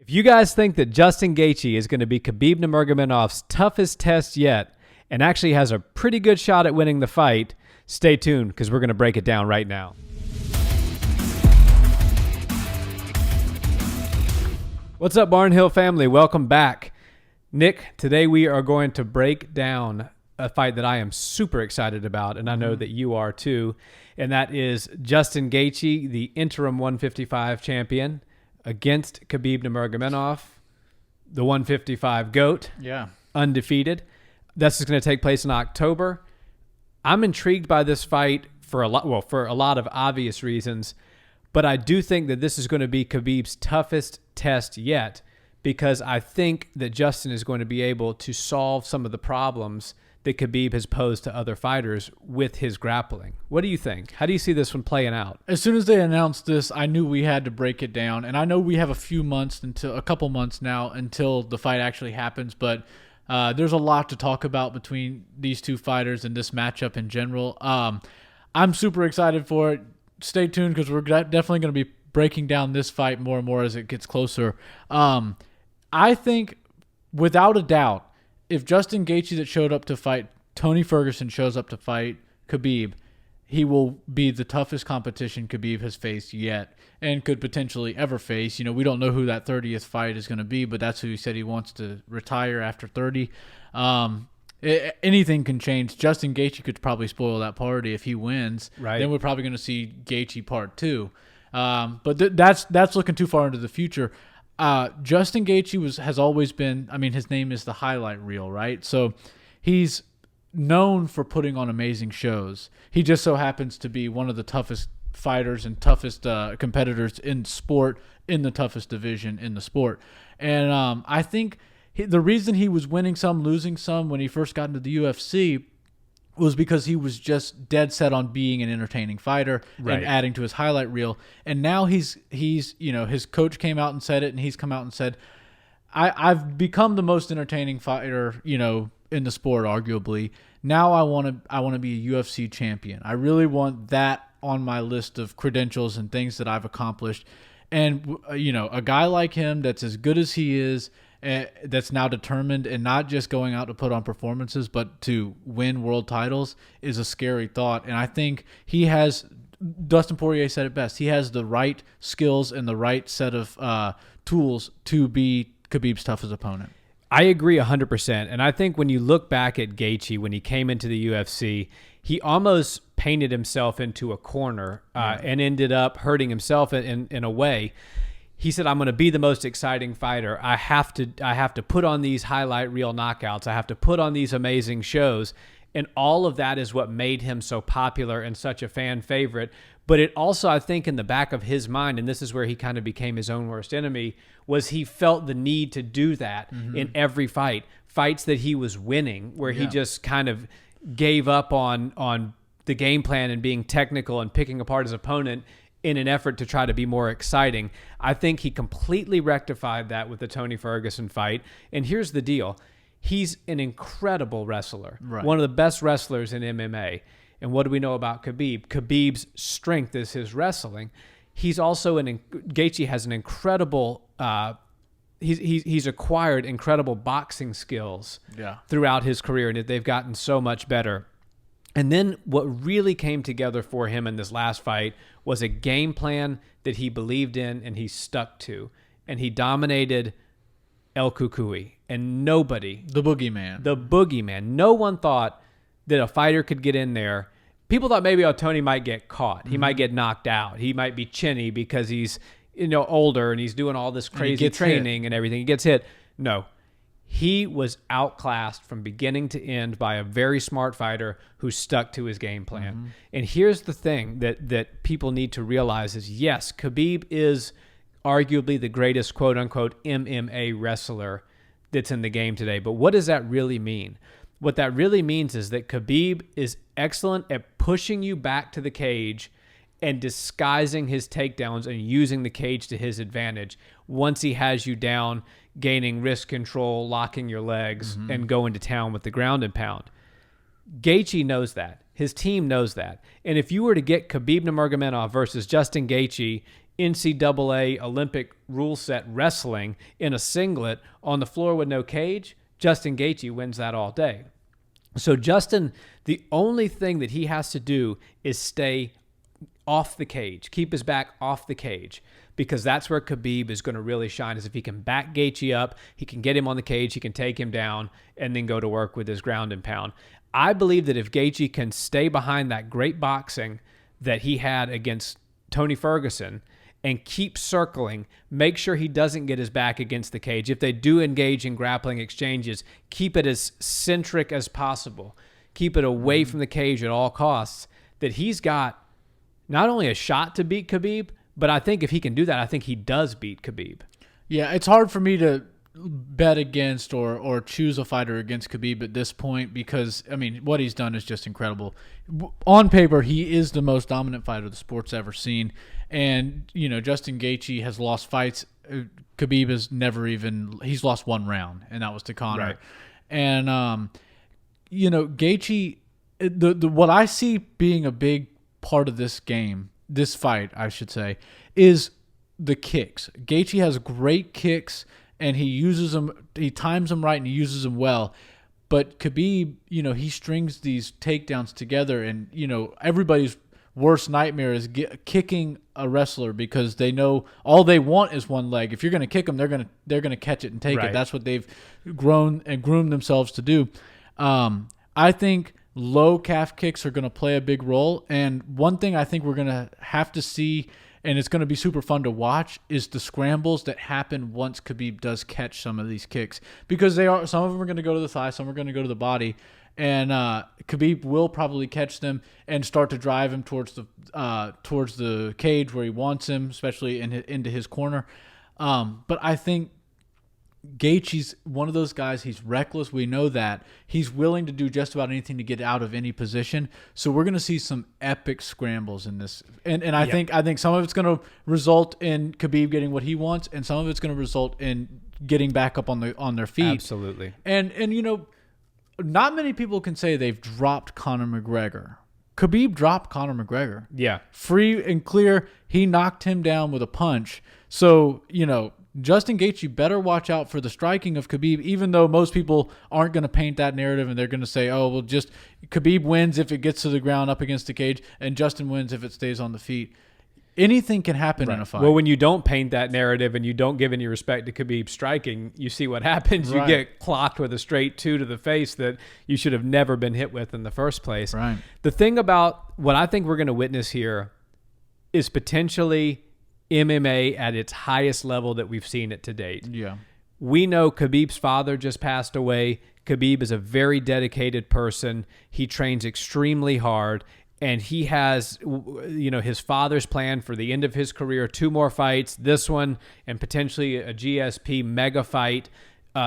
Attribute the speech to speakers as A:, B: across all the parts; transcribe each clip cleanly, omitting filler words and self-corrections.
A: If you guys think that Justin Gaethje is going to be Khabib Nurmagomedov's toughest test yet and actually has a pretty good shot at winning the fight, stay tuned because we're going to break it down right now. What's up, Barnhill family? Welcome back. Nick, today we are going to break down a fight that I am super excited about, and I know that you are too, and that is Justin Gaethje, the interim 155 champion, against Khabib Nurmagomedov, the 155 GOAT, undefeated. This is going to take place in October. I'm intrigued by this fight for a lot of obvious reasons, but I do think that this is going to be Khabib's toughest test yet, because I think that Justin is going to be able to solve some of the problems that Khabib has posed to other fighters with his grappling. What do you think? How do you see this one playing out?
B: As soon as they announced this, I knew we had to break it down. And I know we have a couple months now until the fight actually happens, but there's a lot to talk about between these two fighters and this matchup in general. I'm super excited for it. Stay tuned because we're definitely going to be breaking down this fight more and more as it gets closer. I think, without a doubt, if Justin Gaethje that showed up to fight Tony Ferguson shows up to fight Khabib, he will be the toughest competition Khabib has faced yet and could potentially ever face. You know, we don't know who that 30th fight is going to be, but that's who he said he wants to retire after 30. Anything can change. Justin Gaethje could probably spoil that party if he wins.
A: Right.
B: Then we're probably going to see Gaethje part 2. But that's looking too far into the future. Justin Gaethje has always been, I mean, his name is the highlight reel, right? So he's known for putting on amazing shows. He just so happens to be one of the toughest fighters and toughest competitors in sport, in the toughest division in the sport. And I think the reason he was winning some, losing some when he first got into the UFC was because he was just dead set on being an entertaining fighter and adding to his highlight reel. And now he's his coach came out and said it, and he's come out and said, I've become the most entertaining fighter, in the sport, arguably. Now I want to be a UFC champion. I really want that on my list of credentials and things that I've accomplished. And a guy like him that's as good as he is, that's now determined and not just going out to put on performances, but to win world titles, is a scary thought. And I think he has, Dustin Poirier said it best, he has the right skills and the right set of tools to be Khabib's toughest opponent.
A: I agree 100%. And I think when you look back at Gaethje, when he came into the UFC, he almost painted himself into a corner and ended up hurting himself in a way. He said, I'm going to be the most exciting fighter. I have to put on these highlight reel knockouts. I have to put on these amazing shows. And all of that is what made him so popular and such a fan favorite. But it also, I think, in the back of his mind, and this is where he kind of became his own worst enemy, was he felt the need to do that in every fight. Fights that he was winning, where he just kind of gave up on the game plan and being technical and picking apart his opponent in an effort to try to be more exciting. I think he completely rectified that with the Tony Ferguson fight. And here's the deal. He's an incredible wrestler, one of the best wrestlers in MMA. And what do we know about Khabib? Khabib's strength is his wrestling. He's also Gaethje has an incredible, he's acquired incredible boxing skills throughout his career, and they've gotten so much better. And then what really came together for him in this last fight was a game plan that he believed in and he stuck to. And he dominated El Cucuy. And nobody...
B: The boogeyman. No one thought that a fighter could get in there. People thought maybe Tony might get caught. He might get knocked out. He might be chinny because he's older and he's doing all this crazy training and everything. He gets hit. No. He was outclassed from beginning to end by a very smart fighter who stuck to his game plan. And here's the thing that people need to realize is, yes, Khabib is arguably the greatest quote-unquote MMA wrestler that's in the game today. But what does that really mean? What that really means is that Khabib is excellent at pushing you back to the cage and disguising his takedowns and using the cage to his advantage once he has you down, gaining wrist control, locking your legs, and going to town with the ground and pound. Gaethje knows that. His team knows that. And if you were to get Khabib Nurmagomedov versus Justin Gaethje
A: NCAA Olympic rule set wrestling in a singlet on the floor with no cage, Justin Gaethje wins that all day. So Justin, the only thing that he has to do is stay off the cage, keep his back off the cage, because that's where Khabib is going to really shine, is if he can back Gaethje up, he can get him on the cage, he can take him down, and then go to work with his ground and pound. I believe that if Gaethje can stay behind that great boxing that he had against Tony Ferguson and keep circling, make sure he doesn't get his back against the cage. If they do engage in grappling exchanges, keep it as centric as possible. Keep it away from the cage at all costs, that he's got not only a shot to beat Khabib, but I think if he can do that, I think he does beat Khabib.
B: Yeah, it's hard for me to bet against or choose a fighter against Khabib at this point because, I mean, what he's done is just incredible. On paper, he is the most dominant fighter the sport's ever seen. And, you know, Justin Gaethje has lost fights. Khabib has he's lost one round, and that was to Conor.
A: Right.
B: And, you know, Gaethje, what I see being a big part of this game, this fight, I should say, is the kicks. Gaethje has great kicks, and he uses them, he times them right, and he uses them well. But Khabib, you know, he strings these takedowns together, and, you know, everybody's worst nightmare is kicking a wrestler because they know all they want is one leg. If you're going to kick them, they're gonna catch it and take it. That's what they've grown and groomed themselves to do. I think low calf kicks are going to play a big role. And one thing I think we're going to have to see, and it's going to be super fun to watch, is the scrambles that happen once Khabib does catch some of these kicks. Because some of them are going to go to the thigh, some are going to go to the body. And Khabib will probably catch them and start to drive him towards the cage where he wants him, especially into his corner. But I think Gaethje's one of those guys. He's reckless. We know that. He's willing to do just about anything to get out of any position. So we're going to see some epic scrambles in this. And I think some of it's going to result in Khabib getting what he wants, and some of it's going to result in getting back up on their feet.
A: Absolutely.
B: And you know, not many people can say they've dropped Conor McGregor. Khabib dropped Conor McGregor.
A: Yeah.
B: Free and clear. He knocked him down with a punch. So, you know, Justin Gaethje better watch out for the striking of Khabib, even though most people aren't going to paint that narrative and they're going to say, oh, well, just Khabib wins if it gets to the ground up against the cage and Justin wins if it stays on the feet. Anything can happen in a fight.
A: Well, when you don't paint that narrative and you don't give any respect to Khabib striking, you see what happens. You get clocked with a straight 2 to the face that you should have never been hit with in the first place.
B: Right.
A: The thing about what I think we're going to witness here is potentially MMA at its highest level that we've seen it to date.
B: Yeah.
A: We know Khabib's father just passed away. Khabib is a very dedicated person. He trains extremely hard, and he has, you know, his father's plan for the end of his career, 2 more fights, this one, and potentially a GSP mega fight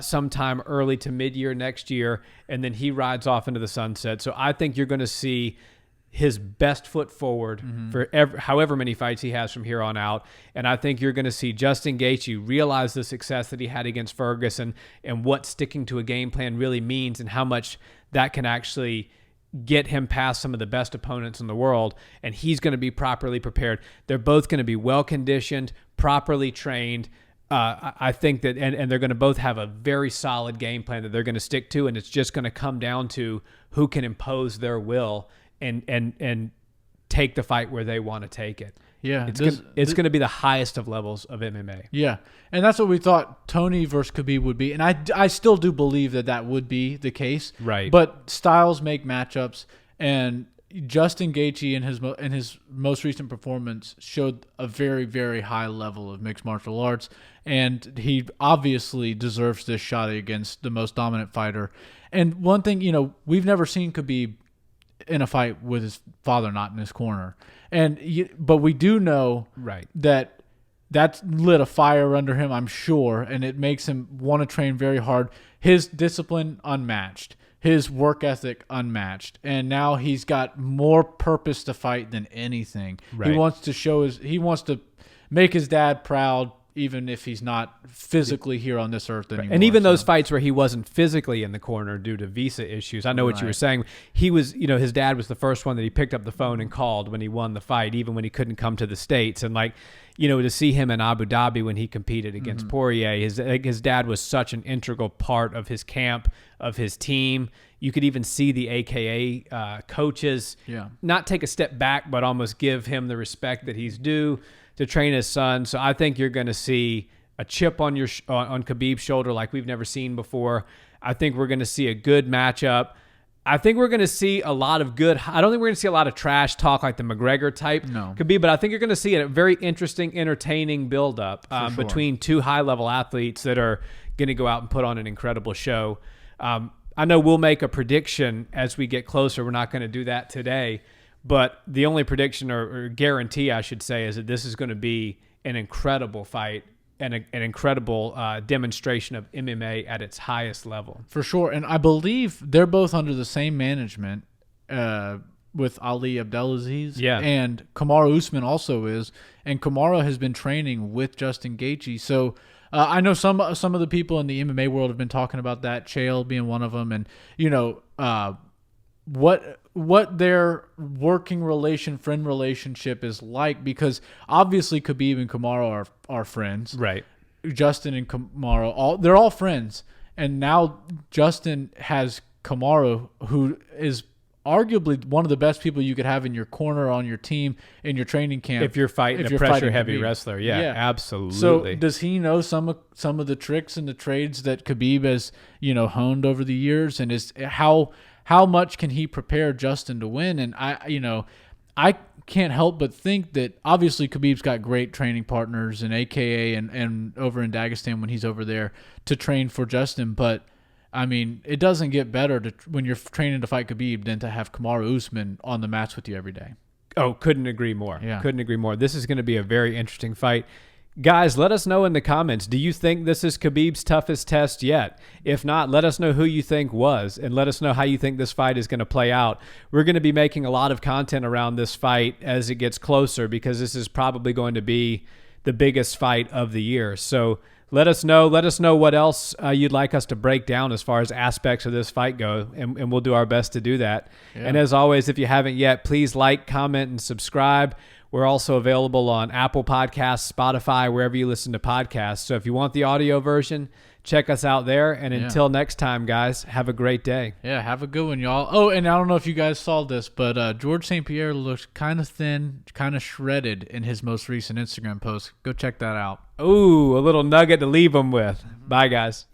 A: sometime early to mid-year next year, and then he rides off into the sunset. So I think you're going to see his best foot forward for however many fights he has from here on out. And I think you're going to see Justin Gaethje realize the success that he had against Ferguson and what sticking to a game plan really means and how much that can actually get him past some of the best opponents in the world. And he's going to be properly prepared. They're both going to be well-conditioned, properly trained. I think that, and they're going to both have a very solid game plan that they're going to stick to. And it's just going to come down to who can impose their will and take the fight where they want to take it.
B: Yeah.
A: It's going to be the highest of levels of MMA.
B: Yeah. And that's what we thought Tony versus Khabib would be. And I still do believe that would be the case.
A: Right.
B: But styles make matchups, and Justin Gaethje in his most recent performance showed a very, very high level of mixed martial arts, and he obviously deserves this shot against the most dominant fighter. And one thing, you know, we've never seen Khabib in a fight with his father not in his corner, but we do know that's lit a fire under him, I'm sure, and it makes him want to train very hard. His discipline unmatched, his work ethic unmatched, and now he's got more purpose to fight than anything. Right. He wants to make his dad proud, even if he's not physically here on this earth anymore.
A: And even those fights where he wasn't physically in the corner due to visa issues, I know what you were saying. He was, you know, his dad was the first one that he picked up the phone and called when he won the fight, even when he couldn't come to the States. And, like, to see him in Abu Dhabi when he competed against Poirier. His dad was such an integral part of his camp, of his team. You could even see the AKA coaches not take a step back, but almost give him the respect that he's due to train his son. So I think you're going to see a chip on Khabib's shoulder like we've never seen before. I think we're going to see a good matchup. I think we're going to see a lot of good. I don't think we're going to see a lot of trash talk like the McGregor type Khabib, but I think you're going to see a very interesting, entertaining build-up between two high-level athletes that are going to go out and put on an incredible show. I know we'll make a prediction as we get closer. We're not going to do that today, but the only prediction or guarantee, I should say, is that this is going to be an incredible fight and an incredible demonstration of MMA at its highest level.
B: For sure. And I believe they're both under the same management with Ali Abdelaziz.
A: Yeah.
B: And Kamaru Usman also is. And Kamaru has been training with Justin Gaethje. So I know some of the people in the MMA world have been talking about that, Chael being one of them. And, what their working friend relationship is like, because obviously Khabib and Kamaru are friends.
A: Right.
B: Justin and Kamaru, they're all friends. And now Justin has Kamaru, who is arguably one of the best people you could have in your corner, on your team, in your training camp.
A: If you're fighting a pressure-heavy wrestler. Yeah, absolutely.
B: So does he know some of the tricks and the trades that Khabib has, honed over the years? And is how much can he prepare Justin to win? And I can't help but think that obviously Khabib's got great training partners in AKA and over in Dagestan when he's over there to train for Justin. But I mean, it doesn't get better when you're training to fight Khabib than to have Kamaru Usman on the mats with you every day.
A: Oh, couldn't agree more.
B: Yeah.
A: Couldn't agree more. This is going to be a very interesting fight. Guys, let us know in the comments. Do you think this is Khabib's toughest test yet? If not, let us know who you think was, and let us know how you think this fight is going to play out. We're going to be making a lot of content around this fight as it gets closer, because this is probably going to be the biggest fight of the year. So let us know. Let us know what else you'd like us to break down as far as aspects of this fight go, and we'll do our best to do that. Yeah. And as always, if you haven't yet, please like, comment, and subscribe. We're also available on Apple Podcasts, Spotify, wherever you listen to podcasts. So if you want the audio version, check us out there. And until next time, guys, have a great day.
B: Yeah, have a good one, y'all. Oh, and I don't know if you guys saw this, but George St. Pierre looks kind of thin, kind of shredded in his most recent Instagram post. Go check that out.
A: Ooh, a little nugget to leave them with. Bye, guys.